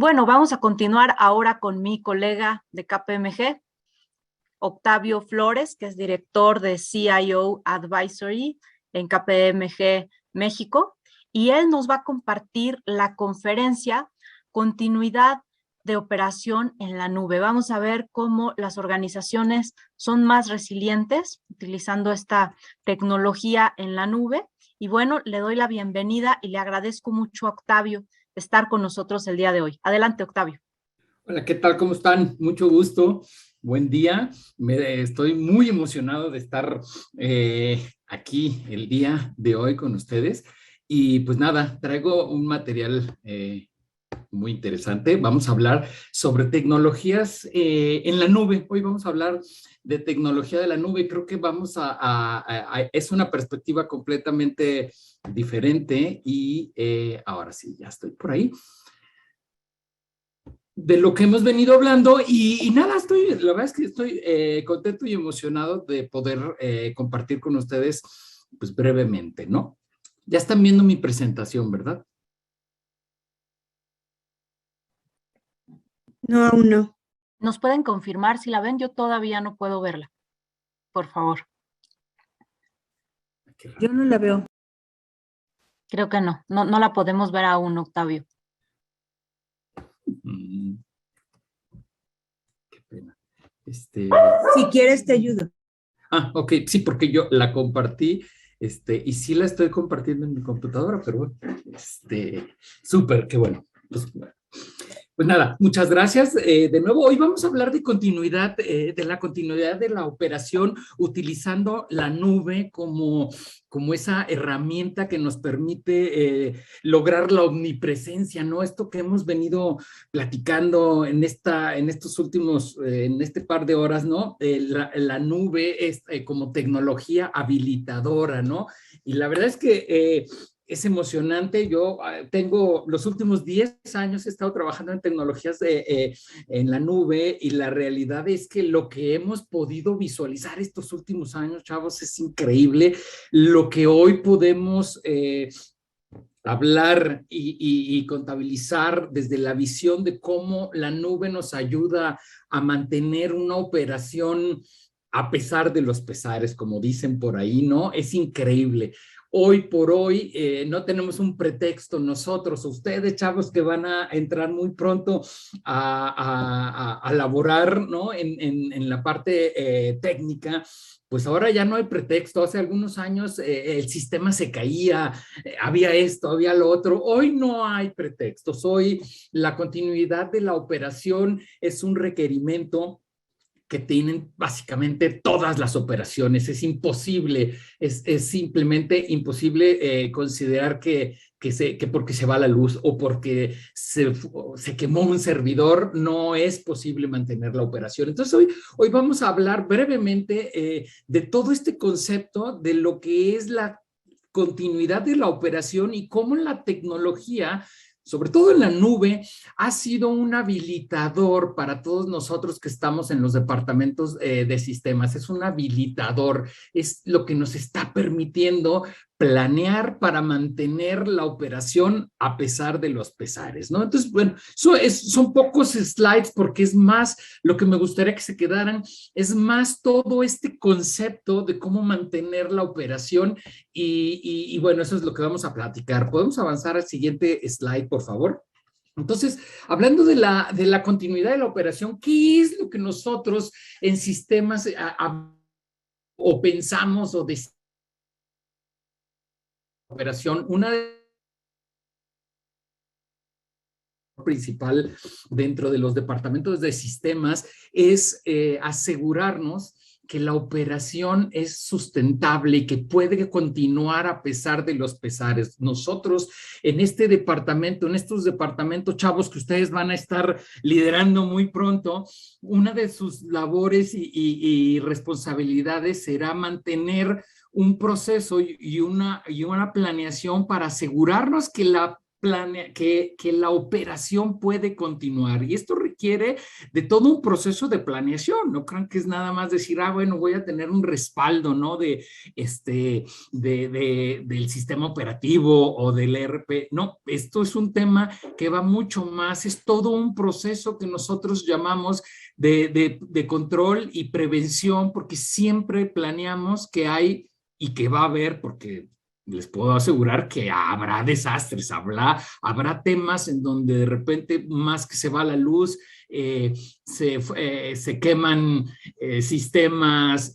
Bueno, vamos a continuar ahora con mi colega de KPMG, Octavio Flores, que es director de CIO Advisory en KPMG México, y él nos va a compartir la conferencia Continuidad de operación en la nube. Vamos a ver cómo las organizaciones son más resilientes utilizando esta tecnología en la nube. Y bueno, le doy la bienvenida y le agradezco mucho a Octavio estar con nosotros el día de hoy. Adelante, Octavio. Hola, ¿qué tal? ¿Cómo están? Mucho gusto. Buen día. Estoy muy emocionado de estar aquí el día de hoy con ustedes. Y pues nada, traigo un material muy interesante. Vamos a hablar sobre tecnologías en la nube. Hoy vamos a hablar de tecnología de la nube. Creo que vamos es una perspectiva completamente diferente y ahora sí, ya estoy por ahí de lo que hemos venido hablando y nada, la verdad es que estoy contento y emocionado de poder compartir con ustedes, pues brevemente, ¿no? Ya están viendo mi presentación, ¿verdad? No, aún no. ¿Nos pueden confirmar si la ven? Yo todavía no puedo verla. Por favor. Yo no la veo. Creo que no la podemos ver aún, Octavio. Qué pena. Si quieres te ayudo. Ok, sí, porque yo la compartí, y sí la estoy compartiendo en mi computadora, pero bueno, súper, qué bueno. Pues nada, muchas gracias. De nuevo, hoy vamos a hablar de continuidad, de la continuidad de la operación utilizando la nube como esa herramienta que nos permite lograr la omnipresencia, ¿no? Esto que hemos venido platicando en estos últimos, en este par de horas, ¿no? La nube es como tecnología habilitadora, ¿no? Y la verdad es que es emocionante. Yo tengo los últimos 10 años he estado trabajando en tecnologías en la nube y la realidad es que lo que hemos podido visualizar estos últimos años, chavos, es increíble. Lo que hoy podemos hablar y contabilizar desde la visión de cómo la nube nos ayuda a mantener una operación a pesar de los pesares, como dicen por ahí, ¿no? Es increíble. Hoy por hoy no tenemos un pretexto nosotros, ustedes, chavos, que van a entrar muy pronto a laborar, ¿no? En la parte técnica, pues ahora ya no hay pretexto. Hace algunos años el sistema se caía, había esto, había lo otro. Hoy no hay pretextos. Hoy la continuidad de la operación es un requerimiento que tienen básicamente todas las operaciones. Es imposible, es simplemente imposible considerar que porque se va la luz o porque se quemó un servidor, no es posible mantener la operación. Entonces hoy vamos a hablar brevemente de todo este concepto de lo que es la continuidad de la operación y cómo la tecnología, sobre todo en la nube, ha sido un habilitador para todos nosotros que estamos en los departamentos de sistemas. Es un habilitador, es lo que nos está permitiendo planear para mantener la operación a pesar de los pesares, ¿no? Entonces, bueno, son pocos slides porque es más lo que me gustaría que se quedaran, es más todo este concepto de cómo mantener la operación y bueno, eso es lo que vamos a platicar. ¿Podemos avanzar al siguiente slide, por favor? Entonces, hablando de la continuidad de la operación, ¿qué es lo que nosotros en sistemas o pensamos o de operación? Una de principal dentro de los departamentos de sistemas es asegurarnos que la operación es sustentable y que puede continuar a pesar de los pesares. Nosotros en este departamento, en estos departamentos, chavos, que ustedes van a estar liderando muy pronto, una de sus labores y responsabilidades será mantener un proceso y una planeación para asegurarnos que la que la operación puede continuar. Y esto requiere de todo un proceso de planeación. No crean que es nada más decir, bueno, voy a tener un respaldo, ¿no? Del sistema operativo o del ERP. No, esto es un tema que va mucho más, es todo un proceso que nosotros llamamos de control y prevención, porque siempre planeamos que hay y que va a haber, porque les puedo asegurar que habrá desastres, habrá temas en donde de repente, más que se va la luz, se queman sistemas,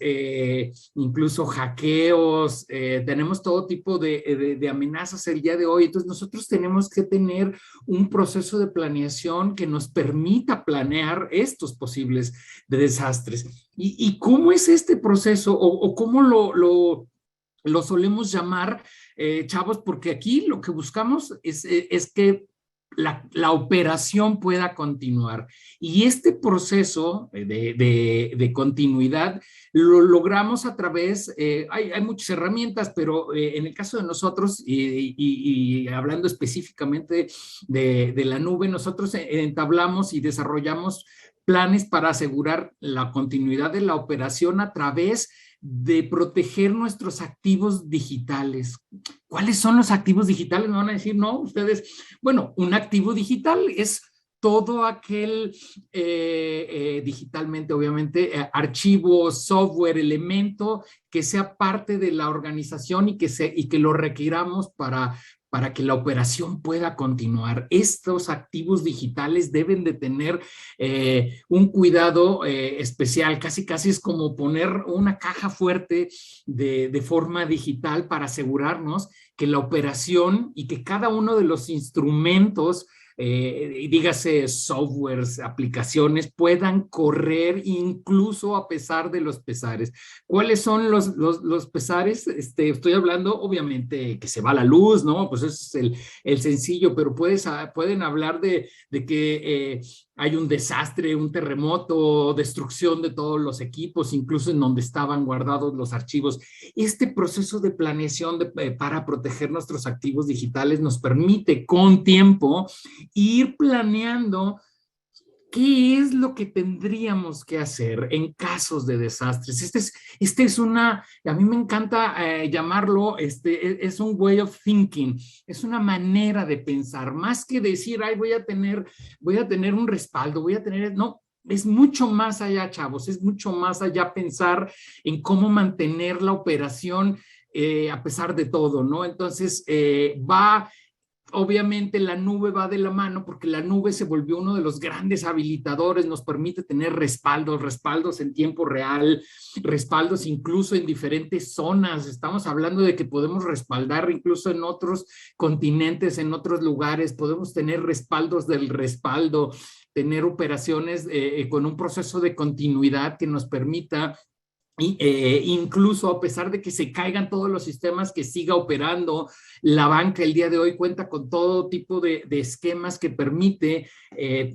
incluso hackeos, tenemos todo tipo de amenazas el día de hoy. Entonces nosotros tenemos que tener un proceso de planeación que nos permita planear estos posibles desastres. ¿Y cómo es este proceso o cómo lo solemos llamar, chavos? Porque aquí lo que buscamos es que la operación pueda continuar. Y este proceso de continuidad lo logramos a través, hay muchas herramientas, pero en el caso de nosotros, y hablando específicamente de la nube, nosotros entablamos y desarrollamos planes para asegurar la continuidad de la operación a través de proteger nuestros activos digitales. ¿Cuáles son los activos digitales? Me van a decir, no, ustedes, bueno, un activo digital es todo aquel, digitalmente obviamente, archivo, software, elemento que sea parte de la organización y que lo requiramos para que la operación pueda continuar. Estos activos digitales deben de tener un cuidado especial, casi es como poner una caja fuerte de forma digital para asegurarnos que la operación y que cada uno de los instrumentos, dígase softwares, aplicaciones, puedan correr incluso a pesar de los pesares. ¿Cuáles son los pesares? Estoy hablando, obviamente, que se va la luz, ¿no? Pues ese es el sencillo, pero pueden hablar de que hay un desastre, un terremoto, destrucción de todos los equipos, incluso en donde estaban guardados los archivos. Este proceso de planeación para proteger nuestros activos digitales nos permite con tiempo ir planeando qué es lo que tendríamos que hacer en casos de desastres. A mí me encanta llamarlo, es un way of thinking, es una manera de pensar, más que decir, voy a tener un respaldo, no, es mucho más allá, chavos, es mucho más allá pensar en cómo mantener la operación a pesar de todo, ¿no? Entonces, obviamente la nube va de la mano porque la nube se volvió uno de los grandes habilitadores, nos permite tener respaldos en tiempo real, respaldos incluso en diferentes zonas. Estamos hablando de que podemos respaldar incluso en otros continentes, en otros lugares, podemos tener respaldos del respaldo, tener operaciones con un proceso de continuidad que nos permita incluso a pesar de que se caigan todos los sistemas, que siga operando. La banca el día de hoy cuenta con todo tipo de esquemas que permite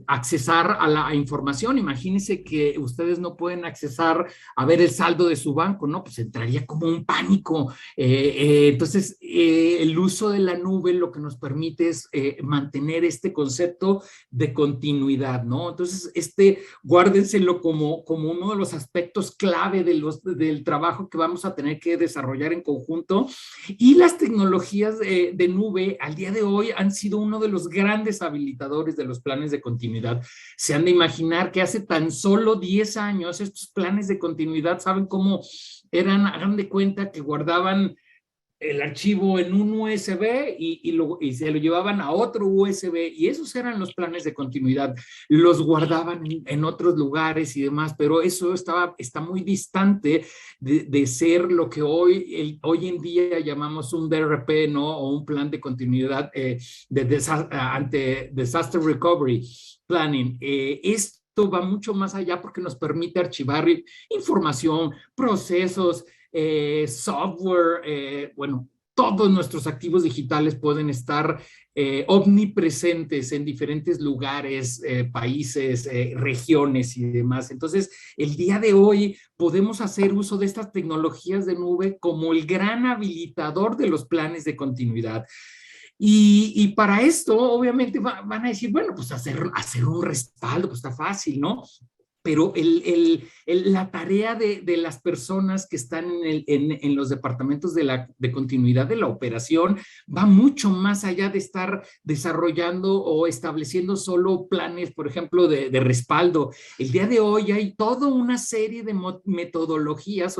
accesar a la información. Imagínense que ustedes no pueden accesar a ver el saldo de su banco, ¿no? Pues entraría como un pánico. Entonces, el uso de la nube lo que nos permite es mantener este concepto de continuidad, ¿no? Entonces, guárdenselo como uno de los aspectos clave del trabajo que vamos a tener que desarrollar en conjunto. Y las tecnologías de nube al día de hoy han sido uno de los grandes habilitadores de los planes de continuidad. Se han de imaginar que hace tan solo 10 años estos planes de continuidad, ¿saben cómo eran? Hagan de cuenta que guardaban el archivo en un USB y se lo llevaban a otro USB, y esos eran los planes de continuidad, los guardaban en otros lugares y demás, pero eso está muy distante de ser lo que hoy en día llamamos un DRP, ¿no? O un plan de continuidad ante Disaster Recovery Planning. Esto va mucho más allá porque nos permite archivar información, procesos, software, bueno, todos nuestros activos digitales pueden estar omnipresentes en diferentes lugares, países, regiones y demás. Entonces, el día de hoy podemos hacer uso de estas tecnologías de nube como el gran habilitador de los planes de continuidad. Y para esto, obviamente, van a decir, bueno, pues hacer un respaldo, pues está fácil, ¿no? Pero la tarea de las personas que están en los departamentos de continuidad de la operación va mucho más allá de estar desarrollando o estableciendo solo planes, por ejemplo, de respaldo. El día de hoy hay toda una serie de metodologías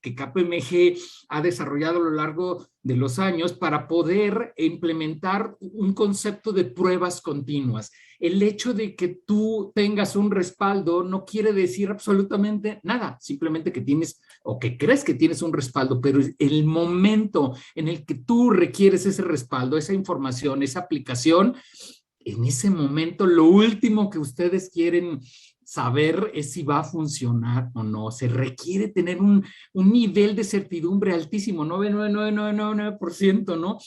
que KPMG ha desarrollado a lo largo de los años para poder implementar un concepto de pruebas continuas. El hecho de que tú tengas un respaldo no quiere decir absolutamente nada, simplemente que tienes o que crees que tienes un respaldo, pero el momento en el que tú requieres ese respaldo, esa información, esa aplicación, en ese momento lo último que ustedes quieren saber es si va a funcionar o no. Se requiere tener un nivel de certidumbre altísimo, 99,9999%, ¿no?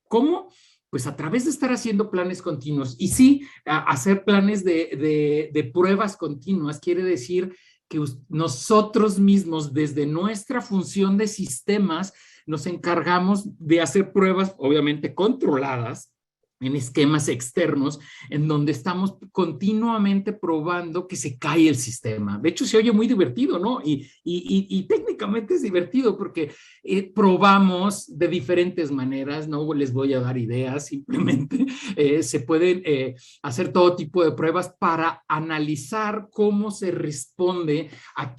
¿Cómo? Pues a través de estar haciendo planes continuos. Y sí, hacer planes de pruebas continuas quiere decir que nosotros mismos, desde nuestra función de sistemas, nos encargamos de hacer pruebas, obviamente controladas, en esquemas externos, en donde estamos continuamente probando que se cae el sistema. De hecho, se oye muy divertido, ¿no? Y técnicamente es divertido porque probamos de diferentes maneras, no les voy a dar ideas, simplemente se pueden hacer todo tipo de pruebas para analizar cómo se responde a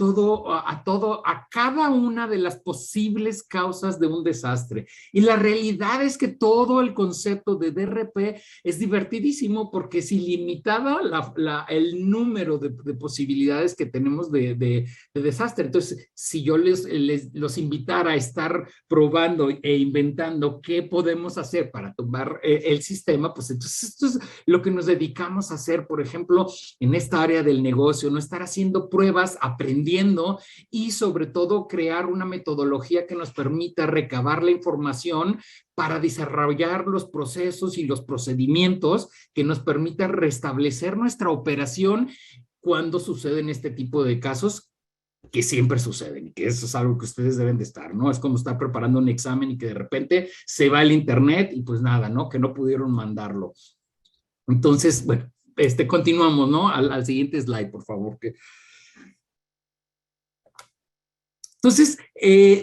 cada una de las posibles causas de un desastre. Y la realidad es que todo el concepto de DRP es divertidísimo porque es ilimitada el número de posibilidades que tenemos de desastre. Entonces, si yo los invitara a estar probando e inventando qué podemos hacer para tumbar el sistema, pues entonces esto es lo que nos dedicamos a hacer, por ejemplo, en esta área del negocio, no estar haciendo pruebas, aprendiendo y sobre todo crear una metodología que nos permita recabar la información para desarrollar los procesos y los procedimientos que nos permitan restablecer nuestra operación cuando suceden este tipo de casos que siempre suceden y que eso es algo que ustedes deben de estar, ¿no? Es como estar preparando un examen y que de repente se va el internet y pues nada, ¿no? Que no pudieron mandarlo. Entonces, bueno, continuamos, ¿no? Al siguiente slide, por favor. Entonces,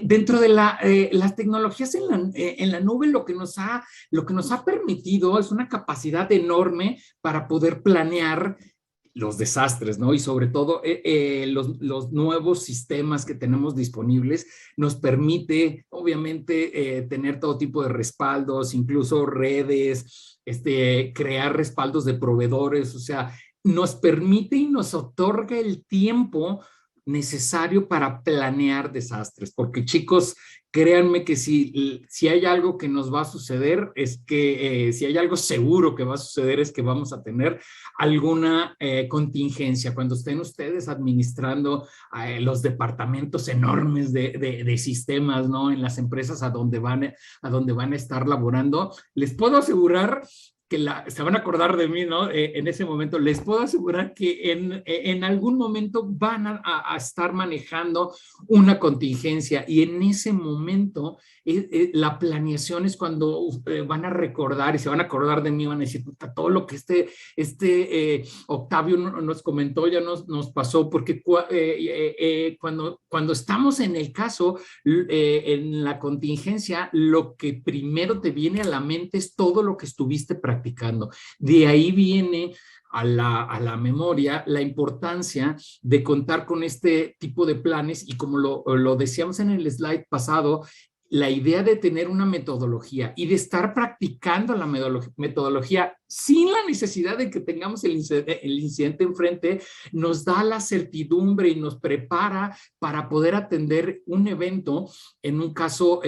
dentro de las tecnologías en la nube, lo que nos ha permitido es una capacidad enorme para poder planear los desastres, ¿no? Y sobre todo los nuevos sistemas que tenemos disponibles nos permite, obviamente, tener todo tipo de respaldos, incluso redes, crear respaldos de proveedores, o sea, nos permite y nos otorga el tiempo necesario para planear desastres, porque chicos, créanme que si hay algo que nos va a suceder, es que si hay algo seguro que va a suceder, es que vamos a tener alguna contingencia. Cuando estén ustedes administrando los departamentos enormes de sistemas, ¿no? En las empresas a donde van a estar laborando, les puedo asegurar que se van a acordar de mí, ¿no? En ese momento, les puedo asegurar que en algún momento van a estar manejando una contingencia y en ese momento la planeación es cuando van a recordar y se van a acordar de mí, van a decir, puta, todo lo que Octavio nos comentó ya nos pasó, porque cuando estamos en el caso, en la contingencia, lo que primero te viene a la mente es todo lo que estuviste practicando. De ahí viene a la memoria la importancia de contar con este tipo de planes y como lo decíamos en el slide pasado, la idea de tener una metodología y de estar practicando la metodología sin la necesidad de que tengamos el incidente enfrente, nos da la certidumbre y nos prepara para poder atender un evento en un caso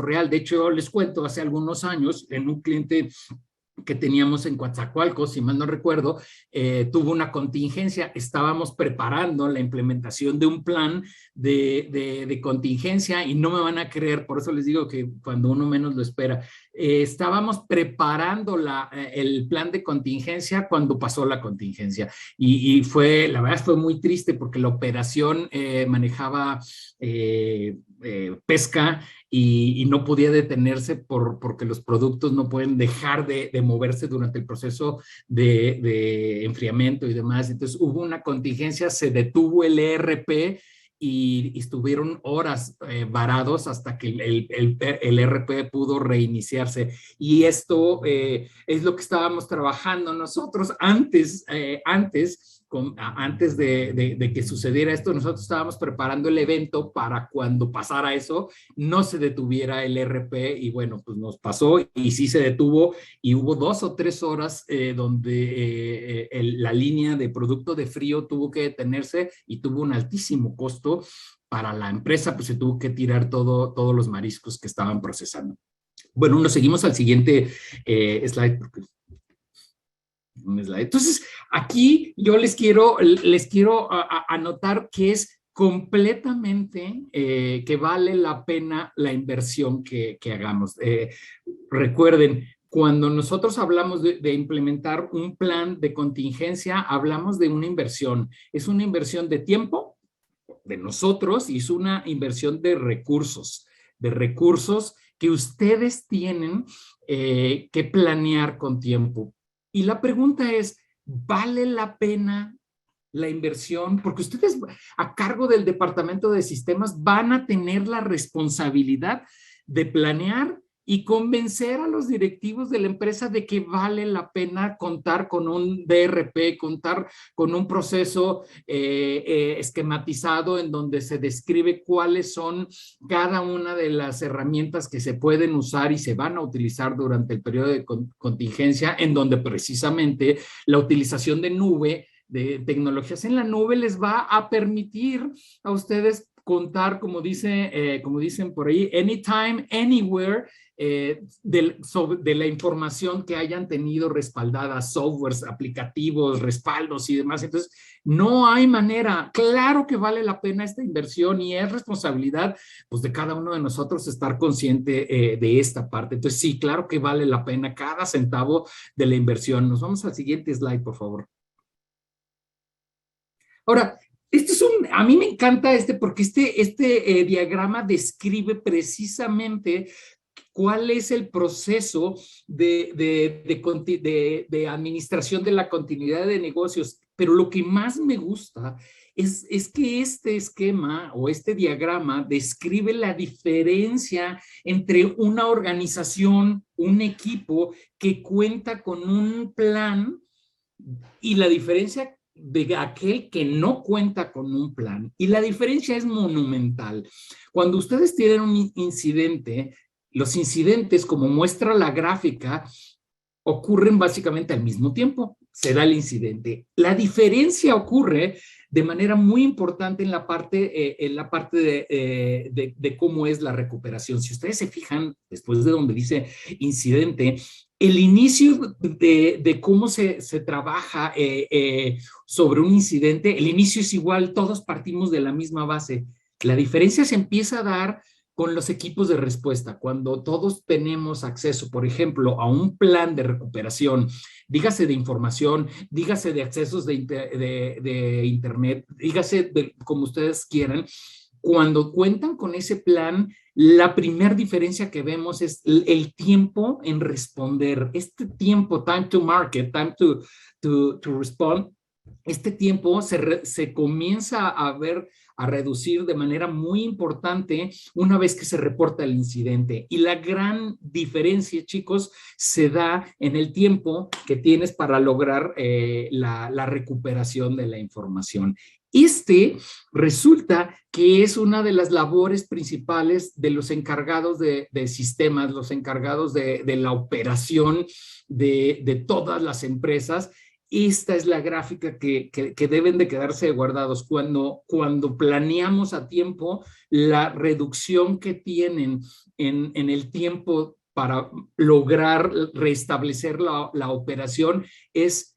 real. De hecho, les cuento, hace algunos años, en un cliente que teníamos en Coatzacoalcos, si mal no recuerdo, tuvo una contingencia. Estábamos preparando la implementación de un plan de contingencia y no me van a creer, por eso les digo que cuando uno menos lo espera, estábamos preparando el plan de contingencia cuando pasó la contingencia y la verdad fue muy triste porque la operación manejaba pesca y no podía detenerse porque los productos no pueden dejar de moverse durante el proceso de enfriamiento y demás. Entonces hubo una contingencia, se detuvo el ERP y estuvieron horas varados hasta que el ERP pudo reiniciarse. Y esto es lo que estábamos trabajando nosotros antes de que sucediera esto. Nosotros estábamos preparando el evento para cuando pasara eso, no se detuviera el ERP, y bueno, pues nos pasó y sí se detuvo, y hubo 2 o 3 horas donde la línea de producto de frío tuvo que detenerse y tuvo un altísimo costo para la empresa, pues se tuvo que tirar todos los mariscos que estaban procesando. Bueno, nos seguimos al siguiente slide, porque entonces, aquí yo les quiero anotar que es completamente que vale la pena la inversión que hagamos. Recuerden, cuando nosotros hablamos de implementar un plan de contingencia, hablamos de una inversión. Es una inversión de tiempo de nosotros y es una inversión de recursos que ustedes tienen que planear con tiempo. Y la pregunta es, ¿vale la pena la inversión? Porque ustedes, a cargo del departamento de sistemas, van a tener la responsabilidad de planear y convencer a los directivos de la empresa de que vale la pena contar con un DRP, contar con un proceso esquematizado en donde se describe cuáles son cada una de las herramientas que se pueden usar y se van a utilizar durante el periodo de contingencia, en donde precisamente la utilización de nube, de tecnologías en la nube, les va a permitir a ustedes contar, como dicen por ahí, anytime, anywhere, de la información que hayan tenido respaldada, softwares, aplicativos, respaldos y demás. Entonces, no hay manera. Claro que vale la pena esta inversión y es responsabilidad, pues, de cada uno de nosotros estar consciente de esta parte. Entonces, sí, claro que vale la pena cada centavo de la inversión. Nos vamos al siguiente slide, por favor. Ahora, a mí me encanta porque este diagrama describe precisamente cuál es el proceso de administración de la continuidad de negocios. Pero lo que más me gusta es que este esquema o este diagrama describe la diferencia entre una organización, un equipo que cuenta con un plan, y la diferencia de aquel que no cuenta con un plan. Y la diferencia es monumental. Cuando ustedes tienen un incidente, los incidentes, como muestra la gráfica, ocurren básicamente al mismo tiempo. Se da el incidente. La diferencia ocurre de manera muy importante en la parte de cómo es la recuperación. Si ustedes se fijan, después de donde dice incidente, el inicio de cómo se trabaja sobre un incidente, el inicio es igual, todos partimos de la misma base. La diferencia se empieza a dar con los equipos de respuesta, cuando todos tenemos acceso, por ejemplo, a un plan de recuperación, dígase de información, dígase de accesos de internet, dígase como ustedes quieran. Cuando cuentan con ese plan, la primera diferencia que vemos es el tiempo en responder. Este tiempo, time to market, time to respond, este tiempo se comienza a reducir de manera muy importante una vez que se reporta el incidente. Y la gran diferencia, chicos, se da en el tiempo que tienes para lograr la recuperación de la información. Resulta que es una de las labores principales de los encargados de sistemas, los encargados de la operación de todas las empresas. Esta es la gráfica que deben de quedarse guardados. Cuando planeamos a tiempo, la reducción que tienen en el tiempo para lograr restablecer la operación es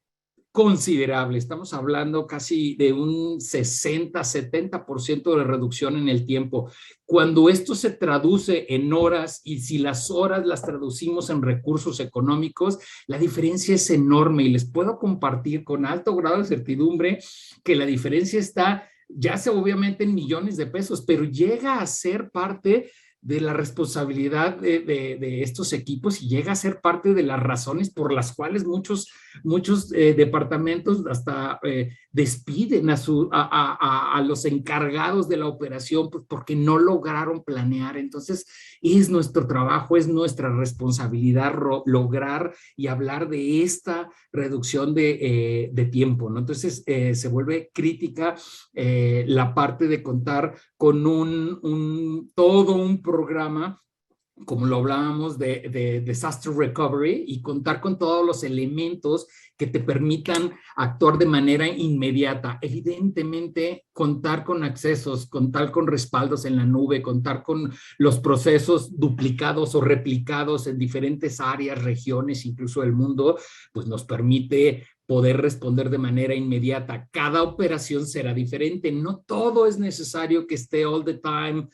considerable. Estamos hablando casi de un 60-70% de reducción en el tiempo. Cuando esto se traduce en horas, y si las horas las traducimos en recursos económicos, la diferencia es enorme, y les puedo compartir con alto grado de certidumbre que la diferencia está ya sea obviamente en millones de pesos, pero llega a ser parte de la responsabilidad de estos equipos y llega a ser parte de las razones por las cuales muchos departamentos hasta despiden a los encargados de la operación pues, porque no lograron planear. Entonces, es nuestro trabajo, es nuestra responsabilidad lograr y hablar de esta reducción de tiempo, ¿no? Entonces, se vuelve crítica la parte de contar con todo un programa, como lo hablábamos de disaster recovery, y contar con todos los elementos que te permitan actuar de manera inmediata. Evidentemente, contar con accesos, contar con respaldos en la nube, contar con los procesos duplicados o replicados en diferentes áreas, regiones, incluso del mundo, pues nos permite poder responder de manera inmediata. Cada operación será diferente. No todo es necesario que esté all the time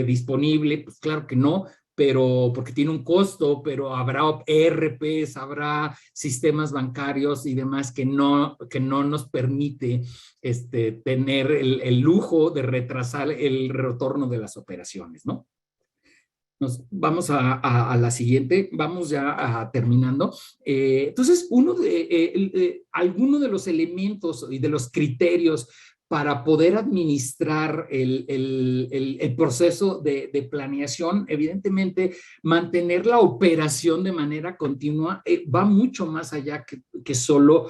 disponible. Pues claro que no, pero porque tiene un costo, pero habrá ERPs, habrá sistemas bancarios y demás que no nos permite tener el lujo de retrasar el retorno de las operaciones, ¿no? Vamos a la siguiente, vamos ya terminando. Entonces, alguno de los elementos y de los criterios para poder administrar el proceso de planeación, evidentemente, mantener la operación de manera continua va mucho más allá que solo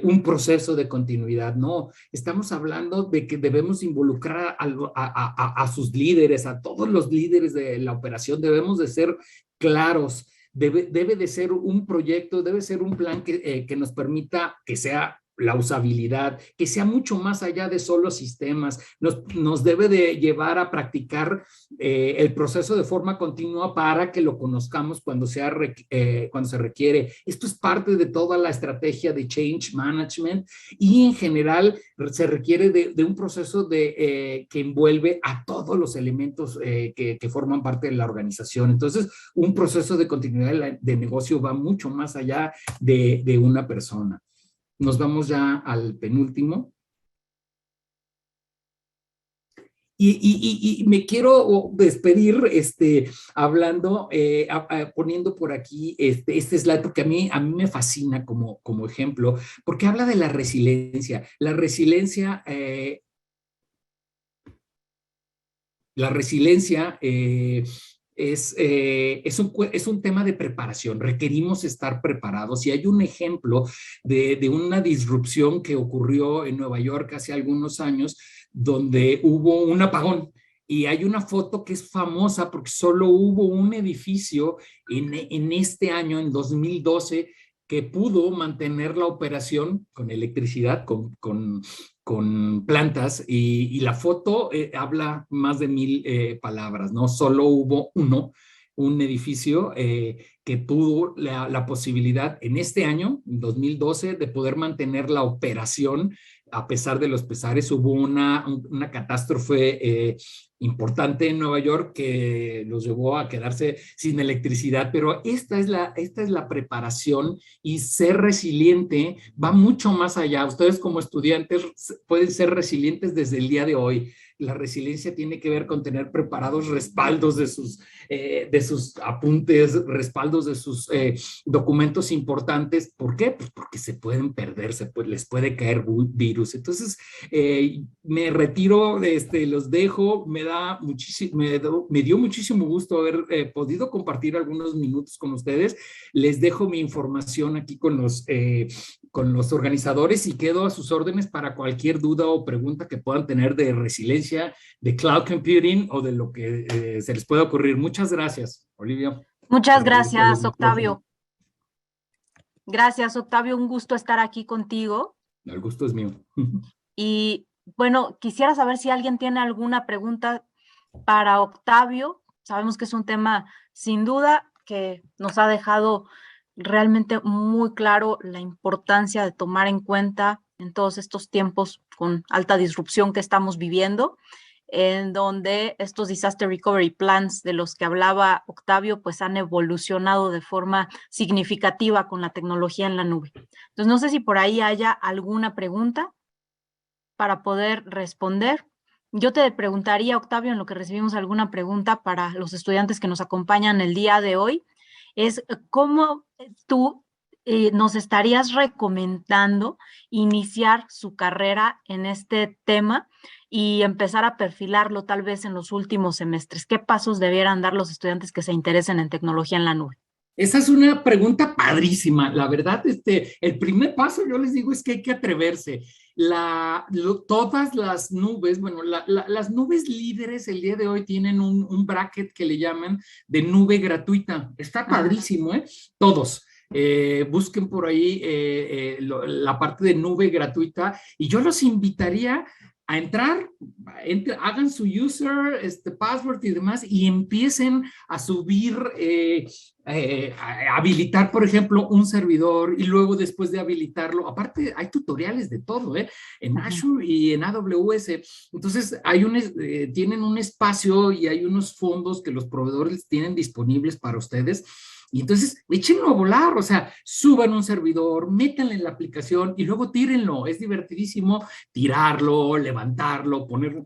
un proceso de continuidad, ¿no? Estamos hablando de que debemos involucrar a sus líderes, a todos los líderes de la operación, debemos de ser claros. Debe de ser un proyecto, debe ser un plan que nos permita que sea la usabilidad, que sea mucho más allá de solo sistemas, nos debe de llevar a practicar el proceso de forma continua para que lo conozcamos cuando se requiere. Esto es parte de toda la estrategia de change management y en general se requiere de un proceso que envuelve a todos los elementos que forman parte de la organización. Entonces, un proceso de continuidad de negocio va mucho más allá de una persona. Nos vamos ya al penúltimo. Y me quiero despedir hablando, poniendo por aquí este slide, porque a mí me fascina como ejemplo, porque habla de la resiliencia. La resiliencia es un tema de preparación, requerimos estar preparados y hay un ejemplo de una disrupción que ocurrió en Nueva York hace algunos años donde hubo un apagón y hay una foto que es famosa porque solo hubo un edificio en este año, en 2012, que pudo mantener la operación con electricidad, con plantas y la foto habla más de 1000 palabras, ¿no? Solo hubo un edificio que tuvo la posibilidad en este año, en 2012, de poder mantener la operación a pesar de los pesares. Hubo una catástrofe importante en Nueva York que los llevó a quedarse sin electricidad, pero esta es la preparación y ser resiliente va mucho más allá. Ustedes como estudiantes pueden ser resilientes desde el día de hoy. La resiliencia tiene que ver con tener preparados respaldos de sus apuntes, respaldos de sus documentos importantes. ¿Por qué? Pues porque se pueden perder, les puede caer virus. Entonces, me retiro, los dejo. Me dio muchísimo gusto haber podido compartir algunos minutos con ustedes. Les dejo mi información aquí con los organizadores y quedo a sus órdenes para cualquier duda o pregunta que puedan tener de resiliencia, de cloud computing o de lo que se les pueda ocurrir. Muchas gracias, Olivia. Muchas gracias, Octavio. Gracias, Octavio. Un gusto estar aquí contigo. El gusto es mío. Y bueno, quisiera saber si alguien tiene alguna pregunta para Octavio. Sabemos que es un tema sin duda que nos ha dejado realmente muy claro la importancia de tomar en cuenta en todos estos tiempos con alta disrupción que estamos viviendo, en donde estos disaster recovery plans de los que hablaba Octavio, pues han evolucionado de forma significativa con la tecnología en la nube. Entonces, no sé si por ahí haya alguna pregunta para poder responder Yo te preguntaría, Octavio, en lo que recibimos alguna pregunta para los estudiantes que nos acompañan el día de hoy, es cómo tú nos estarías recomendando iniciar su carrera en este tema y empezar a perfilarlo tal vez en los últimos semestres. ¿Qué pasos debieran dar los estudiantes que se interesen en tecnología en la nube? Esa es una pregunta padrísima. La verdad, el primer paso, yo les digo, es que hay que atreverse. Todas las nubes, bueno, las nubes líderes el día de hoy tienen un bracket que le llaman de nube gratuita. Está padrísimo, ¿eh? Todos. Busquen por ahí la parte de nube gratuita y yo los invitaría a entrar, hagan su user, password y demás y empiecen a subir, a habilitar, por ejemplo, un servidor y luego después de habilitarlo, aparte hay tutoriales de todo, en Azure y en AWS. Entonces, tienen un espacio y hay unos fondos que los proveedores tienen disponibles para ustedes. Y entonces, échenlo a volar, o sea, suban un servidor, métanle en la aplicación y luego tírenlo. Es divertidísimo tirarlo, levantarlo, poner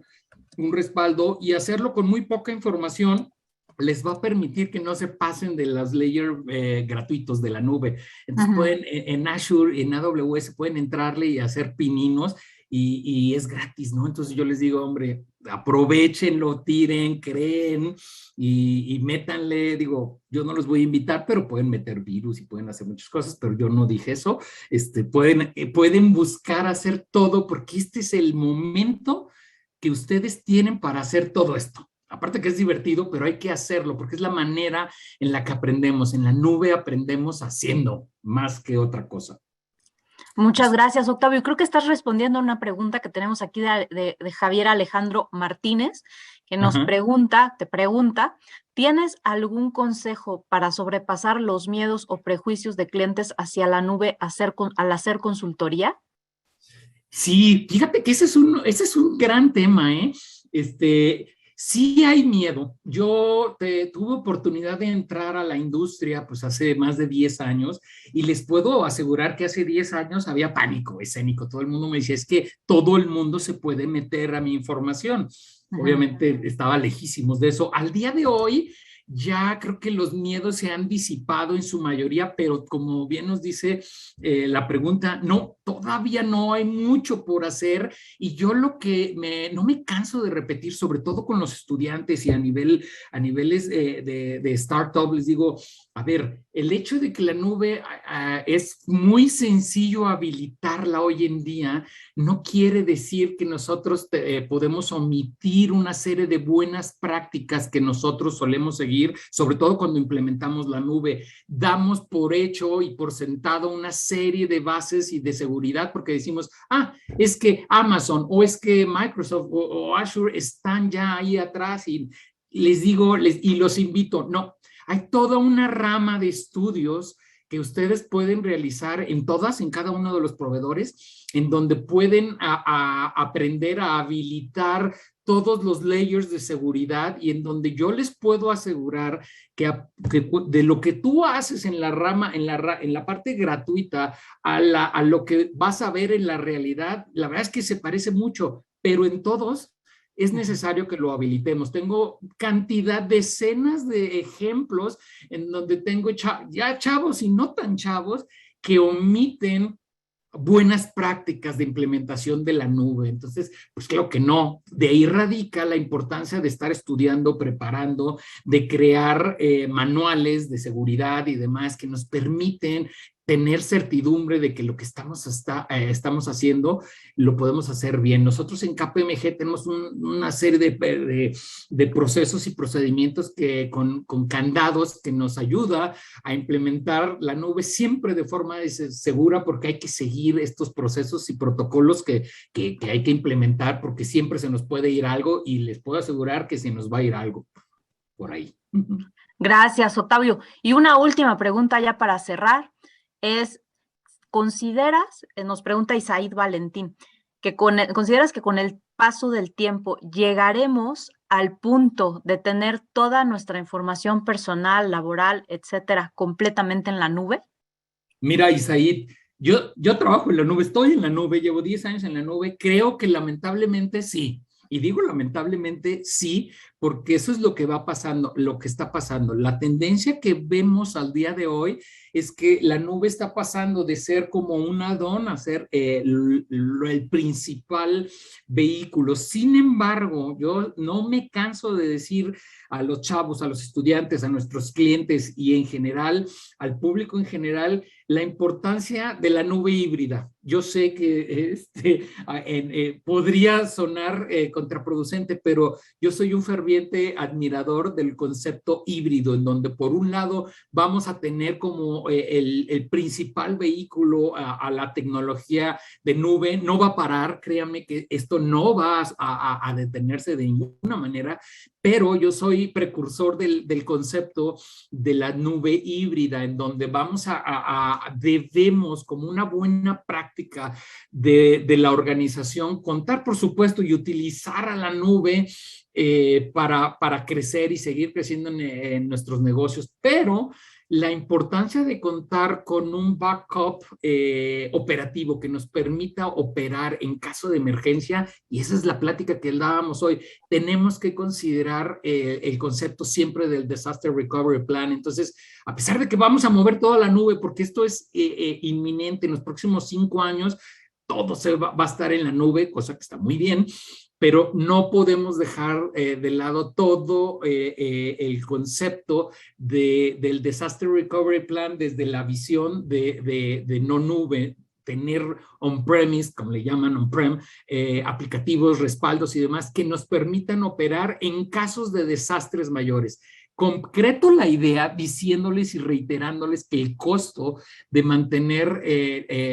un respaldo y hacerlo con muy poca información. Les va a permitir que no se pasen de los layers gratuitos de la nube. Entonces pueden, en Azure, en AWS, pueden entrarle y hacer pininos y es gratis, ¿no? Entonces yo les digo, hombre, aprovechenlo, tiren, creen y métanle, digo, yo no los voy a invitar, pero pueden meter virus y pueden hacer muchas cosas, pero yo no dije eso. Pueden buscar hacer todo porque este es el momento que ustedes tienen para hacer todo esto. Aparte que es divertido, pero hay que hacerlo porque es la manera en la que aprendemos. En la nube aprendemos haciendo más que otra cosa. Muchas gracias, Octavio. Creo que estás respondiendo a una pregunta que tenemos aquí de Javier Alejandro Martínez, que nos te pregunta, ¿tienes algún consejo para sobrepasar los miedos o prejuicios de clientes hacia la nube al hacer consultoría? Sí, fíjate que ese es un gran tema, ¿eh? Sí hay miedo. Yo tuve oportunidad de entrar a la industria pues hace más de 10 años y les puedo asegurar que hace 10 años había pánico escénico. Todo el mundo me decía, es que todo el mundo se puede meter a mi información. Obviamente estaba lejísimos de eso. Al día de hoy ya creo que los miedos se han disipado en su mayoría, pero como bien nos dice la pregunta, no, todavía no hay mucho por hacer y yo lo que no me canso de repetir, sobre todo con los estudiantes y a niveles de startup, les digo, a ver, el hecho de que la nube es muy sencillo habilitarla hoy en día, no quiere decir que nosotros podemos omitir una serie de buenas prácticas que nosotros solemos seguir, sobre todo cuando implementamos la nube. Damos por hecho y por sentado una serie de bases y de seguridad porque decimos, es que Amazon o es que Microsoft o Azure están ya ahí atrás y les digo, y los invito, no, hay toda una rama de estudios que ustedes pueden realizar en cada uno de los proveedores, en donde pueden aprender a habilitar todos los layers de seguridad y en donde yo les puedo asegurar que de lo que tú haces en la rama, en la parte gratuita, a lo que vas a ver en la realidad, la verdad es que se parece mucho, pero en todos es necesario que lo habilitemos. Tengo decenas de ejemplos en donde tengo ya chavos y no tan chavos que omiten buenas prácticas de implementación de la nube. Entonces, pues creo que no. De ahí radica la importancia de estar estudiando, preparando, de crear manuales de seguridad y demás que nos permiten tener certidumbre de que lo que estamos haciendo lo podemos hacer bien. Nosotros en KPMG tenemos una serie de procesos y procedimientos con candados que nos ayuda a implementar la nube siempre de forma segura porque hay que seguir estos procesos y protocolos que hay que implementar porque siempre se nos puede ir algo y les puedo asegurar que se nos va a ir algo por ahí. Gracias, Octavio. Y una última pregunta ya para cerrar. ¿Consideras, nos pregunta Isaid Valentín, consideras que con el paso del tiempo llegaremos al punto de tener toda nuestra información personal, laboral, etcétera, completamente en la nube? Mira, Isaid, yo trabajo en la nube, estoy en la nube, llevo 10 años en la nube, creo que lamentablemente sí. Y digo lamentablemente sí, porque eso es lo que va pasando, lo que está pasando. La tendencia que vemos al día de hoy es que la nube está pasando de ser como un add-on a ser el principal vehículo. Sin embargo, yo no me canso de decir a los chavos, a los estudiantes, a nuestros clientes y en general, al público en general, la importancia de la nube híbrida. Yo sé que podría sonar contraproducente, pero yo soy un ferviente admirador del concepto híbrido, en donde por un lado vamos a tener como el principal vehículo a la tecnología de nube. No va a parar, créanme que esto no va a detenerse de ninguna manera, pero yo soy precursor del concepto de la nube híbrida, en donde vamos debemos, como una buena práctica de la organización, contar, por supuesto, y utilizar a la nube para crecer y seguir creciendo en nuestros negocios, pero la importancia de contar con un backup operativo que nos permita operar en caso de emergencia, y esa es la plática que dábamos hoy. Tenemos que considerar el concepto siempre del Disaster Recovery Plan. Entonces, a pesar de que vamos a mover toda la nube, porque esto es inminente, en los próximos 5 años, todo va a estar en la nube, cosa que está muy bien, pero no podemos dejar de lado todo el concepto del Disaster Recovery Plan desde la visión de no nube, tener on-premise, como le llaman on-prem, aplicativos, respaldos y demás que nos permitan operar en casos de desastres mayores. Concreto la idea diciéndoles y reiterándoles que el costo de mantener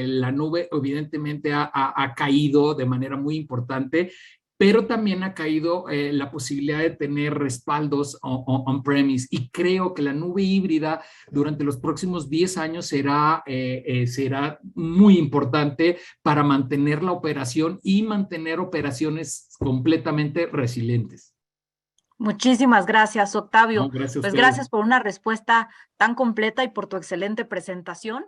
la nube evidentemente ha caído de manera muy importante, pero también ha caído la posibilidad de tener respaldos on-premise, y creo que la nube híbrida durante los próximos 10 años será muy importante para mantener la operación y mantener operaciones completamente resilientes. Muchísimas gracias, Octavio. No, gracias a pues ustedes. gracias por una respuesta tan completa y por tu excelente presentación.